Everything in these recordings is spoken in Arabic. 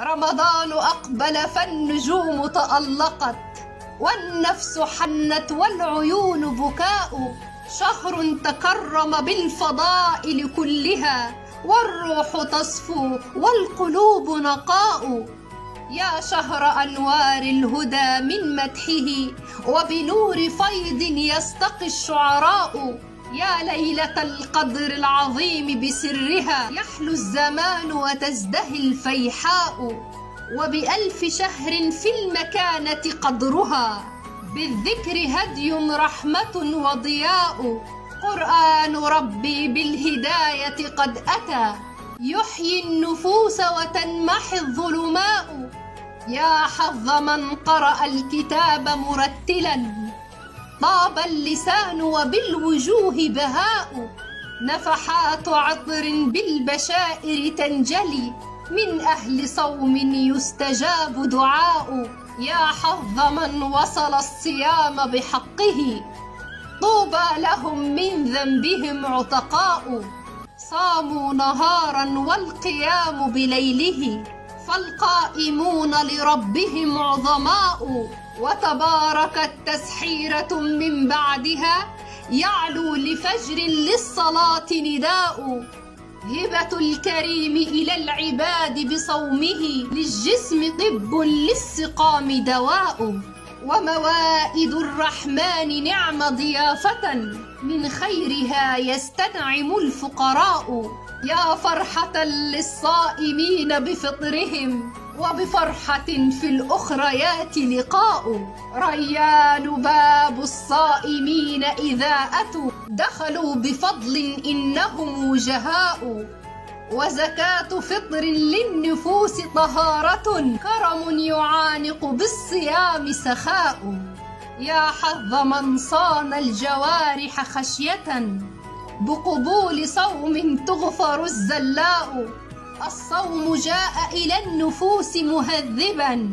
رمضان أقبل فالنجوم تألقت، والنفس حنت والعيون بكاء. شهر تكرم بالفضائل كلها، والروح تصفو والقلوب نقاء. يا شهر أنوار الهدى من مدحه، وبنور فيض يستقي الشعراء. يا ليلة القدر العظيم بسرها، يحلو الزمان وتزدهي الفيحاء. وبألف شهر في المكانة قدرها، بالذكر هدي رحمة وضياء. قرآن ربي بالهداية قد أتى، يحيي النفوس وتنمحي الظلماء. يا حظ من قرأ الكتاب مرتلا، طاب اللسان وبالوجوه بهاء. نفحات عطر بالبشائر تنجلي، من أهل صوم يستجاب دعاء. يا حظ من وصل الصيام بحقه، طوبى لهم من ذنبهم عتقاء. صاموا نهارا والقيام بليله، فالقائمون لربهم عظماء. وتباركت تسحيرة من بعدها، يعلو لفجر للصلاة نداء. هبة الكريم إلى العباد بصومه، للجسم طب للسقام دواء. وموائد الرحمن نعم ضيافة، من خيرها يستنعم الفقراء. يا فرحة للصائمين بفطرهم، وبفرحة في الأخريات لقاء. ريان باب الصائمين إذا أتوا، دخلوا بفضل إنهم وجهاء. وزكاة فطر للنفوس طهارة، كرم يعانق بالصيام سخاء. يا حظ من صان الجوارح خشية، بقبول صوم تغفر الزلاء. الصوم جاء إلى النفوس مهذبا،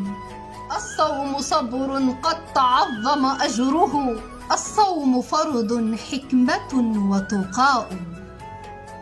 الصوم صبر قد تعظم أجره. الصوم فرض حكمة وتقاء.